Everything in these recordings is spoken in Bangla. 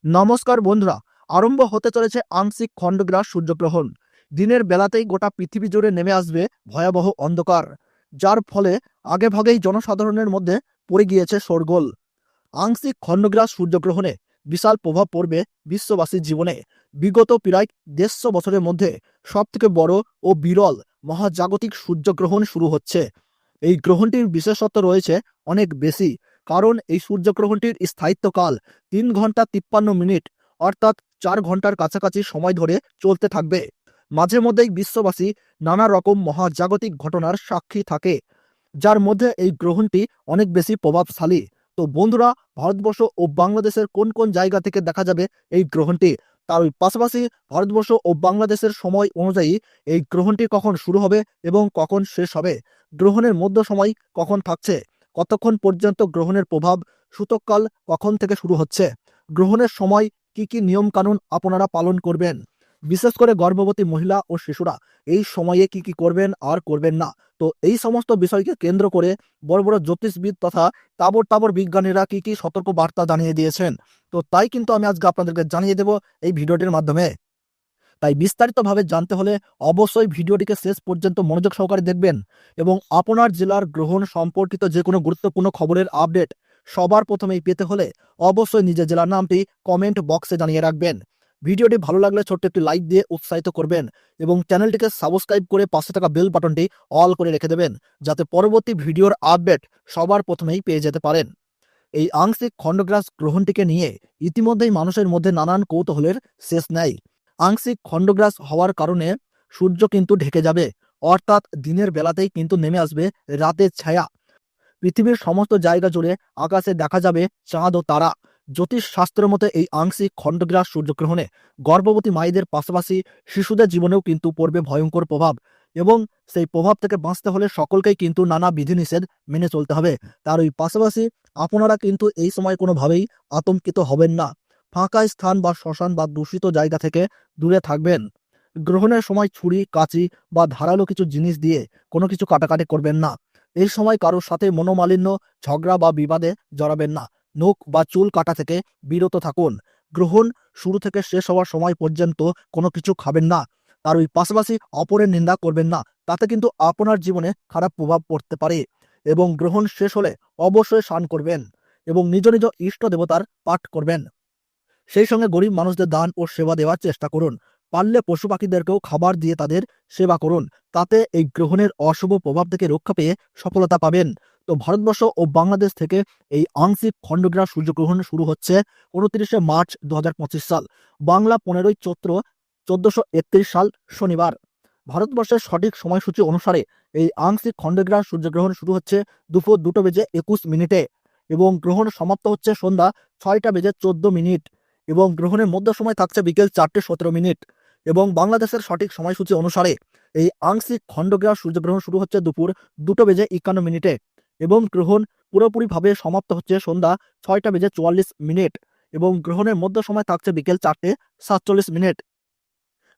নমস্কার বন্ধুরা, আরম্ভ হতে চলেছে আংশিক খণ্ডগ্রাস সূর্যগ্রহণ। দিনের বেলাতেই গোটা পৃথিবী জুড়ে নেমে আসবে ভয়াবহ অন্ধকার, যার ফলে আগেভাগেই জনসাধারণের মধ্যে পড়ে গিয়েছে শোরগোল। আংশিক খণ্ডগ্রাস সূর্যগ্রহণে বিশাল প্রভাব পড়বে বিশ্ববাসীর জীবনে। বিগত প্রায় 150 বছরের মধ্যে সবথেকে বড় ও বিরল মহাজাগতিক সূর্যগ্রহণ শুরু হচ্ছে। এই গ্রহণটির বিশেষত্ব রয়েছে অনেক বেশি, কারণ এই সূর্যগ্রহণটির স্থায়িত্বকাল 3 ঘন্টা 53 মিনিট, অর্থাৎ 4 ঘন্টার কাছাকাছি সময় ধরে চলতে থাকবে। মাঝে মধ্যেই বিশ্ববাসী নানা রকম মহাজাগতিক ঘটনার সাক্ষী থাকে, যার মধ্যে এই গ্রহণটি অনেক বেশি প্রভাবশালী। তো বন্ধুরা, ভারতবর্ষ ও বাংলাদেশের কোন কোন জায়গা থেকে দেখা যাবে এই গ্রহণটি, তার পাশাপাশি ভারতবর্ষ ও বাংলাদেশের সময় অনুযায়ী এই গ্রহণটি কখন শুরু হবে এবং কখন শেষ হবে, গ্রহণের মধ্য সময় কখন থাকছে, কতক্ষণ পর্যন্ত গ্রহণের প্রভাব, সূতককাল কখন থেকে শুরু হচ্ছে, গ্রহণের সময় কি কি নিয়ম কানুন আপনারা পালন করবেন, বিশেষ করে গর্ভবতী মহিলা ও শিশুরা এই সময়ে কি কি করবেন আর করবেন না। তো এই সমস্ত বিষয়কে কেন্দ্র করে বড় বড় জ্যোতিষবিদ তথা তাবর তাবর বিজ্ঞানীরা কি কি সতর্ক বার্তা জানিয়ে দিয়েছেন, তো তাই কিন্তু আমি আজকে আপনাদেরকে জানিয়ে দেব এই ভিডিওটির মাধ্যমে। তাই বিস্তারিতভাবে জানতে হলে অবশ্যই ভিডিওটিকে শেষ পর্যন্ত মনোযোগ সহকারে দেখবেন এবং আপনার জেলার গ্রহণ সম্পর্কিত যে কোনো গুরুত্বপূর্ণ খবরের আপডেট সবার প্রথমেই পেতে হলে অবশ্যই নিজের জেলার নামটি কমেন্ট বক্সে জানিয়ে রাখবেন। ভিডিওটি ভালো লাগলে ছোট্ট একটি লাইক দিয়ে উৎসাহিত করবেন এবং চ্যানেলটিকে সাবস্ক্রাইব করে পাশে থাকা বেল বাটনটি অল করে রেখে দেবেন, যাতে পরবর্তী ভিডিওর আপডেট সবার প্রথমেই পেয়ে যেতে পারেন। এই আংশিক খণ্ডগ্রাস গ্রহণটিকে নিয়ে ইতিমধ্যেই মানুষের মধ্যে নানান কৌতূহলের শেষ নেই। আংশিক খণ্ডগ্রাস হওয়ার কারণে সূর্য কিন্তু ঢেকে যাবে, অর্থাৎ দিনের বেলাতেই কিন্তু নেমে আসবে রাতের ছায়া। পৃথিবীর সমস্ত জায়গা জুড়ে আকাশে দেখা যাবে চাঁদ ও তারা। জ্যোতিষ শাস্ত্রের মতে এই আংশিক খণ্ডগ্রাস সূর্যগ্রহণে গর্ভবতী মায়েদের পাশাপাশি শিশুদের জীবনেও কিন্তু পড়বে ভয়ঙ্কর প্রভাব, এবং সেই প্রভাব থেকে বাঁচতে হলে সকলকেই কিন্তু নানা বিধিনিষেধ মেনে চলতে হবে। তার ওই পাশাপাশি আপনারা কিন্তু এই সময় কোনোভাবেই আতঙ্কিত হবেন না। ফাঁকা স্থান বা শ্মশান বা দূষিত জায়গা থেকে দূরে থাকবেন। গ্রহণের সময় ছুরি, কাঁচি বা ধারালো কিছু জিনিস দিয়ে কোনো কিছু কাটাকাটি করবেন না। এই সময় কারোর সাথে মনোমালিন্য, ঝগড়া বা বিবাদে জড়াবেন না। নখ বা চুল কাটা থেকে বিরত থাকুন। গ্রহণ শুরু থেকে শেষ হওয়ার সময় পর্যন্ত কোনো কিছু খাবেন না। তার ওই পাশাপাশি অপরের নিন্দা করবেন না, তাতে কিন্তু আপনার জীবনে খারাপ প্রভাব পড়তে পারে। এবং গ্রহণ শেষ হলে অবশ্যই স্নান করবেন এবং নিজ নিজ ইষ্ট দেবতার পাঠ করবেন। সেই সঙ্গে গরিব মানুষদের দান ও সেবা দেওয়ার চেষ্টা করুন। পারলে পশু পাখিদেরকেও খাবার দিয়ে তাদের সেবা করুন, তাতে এই গ্রহণের অশুভ প্রভাব থেকে রক্ষা পেয়ে সফলতা পাবেন। তো ভারতবর্ষ ও বাংলাদেশ থেকে এই আংশিক খণ্ডগ্রাস সূর্যগ্রহণ শুরু হচ্ছে 29শে মার্চ 2025 সাল, বাংলা 15ই চৈত্র 1431 সাল শনিবার। ভারতবর্ষের সঠিক সময়সূচি অনুসারে এই আংশিক খণ্ডগ্রাস সূর্যগ্রহণ শুরু হচ্ছে দুপুর 2:21 এবং গ্রহণ সমাপ্ত হচ্ছে সন্ধ্যা 6:14 এবং গ্রহণের মধ্য সময় থাকছে বিকেল 4:17 এবং বাংলাদেশের সঠিক সময়সূচি অনুসারে এই আংশিক খণ্ডগ্রাস সূর্যগ্রহণ শুরু হচ্ছে দুপুর 2:51 এবং গ্রহণ পুরোপুরিভাবে সমাপ্ত হচ্ছে সন্ধ্যা 6:44 এবং গ্রহণের মধ্য সময় থাকছে বিকেল 4:47।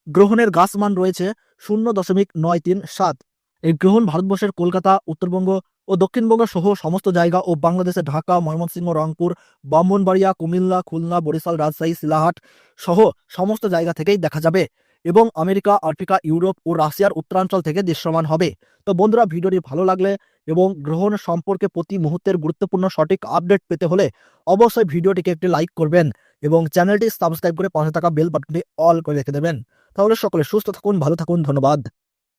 গ্রহণের গাসমান রয়েছে 0.937। এই গ্রহণ ভারতবর্ষের কলকাতা, উত্তরবঙ্গ ও দক্ষিণবঙ্গ সহ সমস্ত জায়গা ও বাংলাদেশের ঢাকা, ময়মনসিংহ, রংপুর, ব্রাহ্মণবাড়িয়া, কুমিল্লা, খুলনা, বরিশাল, রাজশাহী, সিলাহাট সহ সমস্ত জায়গা থেকেই দেখা যাবে এবং আমেরিকা, আফ্রিকা, ইউরোপ ও রাশিয়ার উত্তরাঞ্চল থেকে দৃশ্যমান হবে। তো বন্ধুরা, ভিডিওটি ভালো লাগলে এবং গ্রহণ সম্পর্কে প্রতি মুহূর্তের গুরুত্বপূর্ণ সঠিক আপডেট পেতে হলে অবশ্যই ভিডিওটিকে একটি লাইক করবেন এবং চ্যানেলটি সাবস্ক্রাইব করে পাশে থাকা বেল বাটনটি অল করে রেখে দেবেন। তাহলে সকলে সুস্থ থাকুন, ভালো থাকুন, ধন্যবাদ।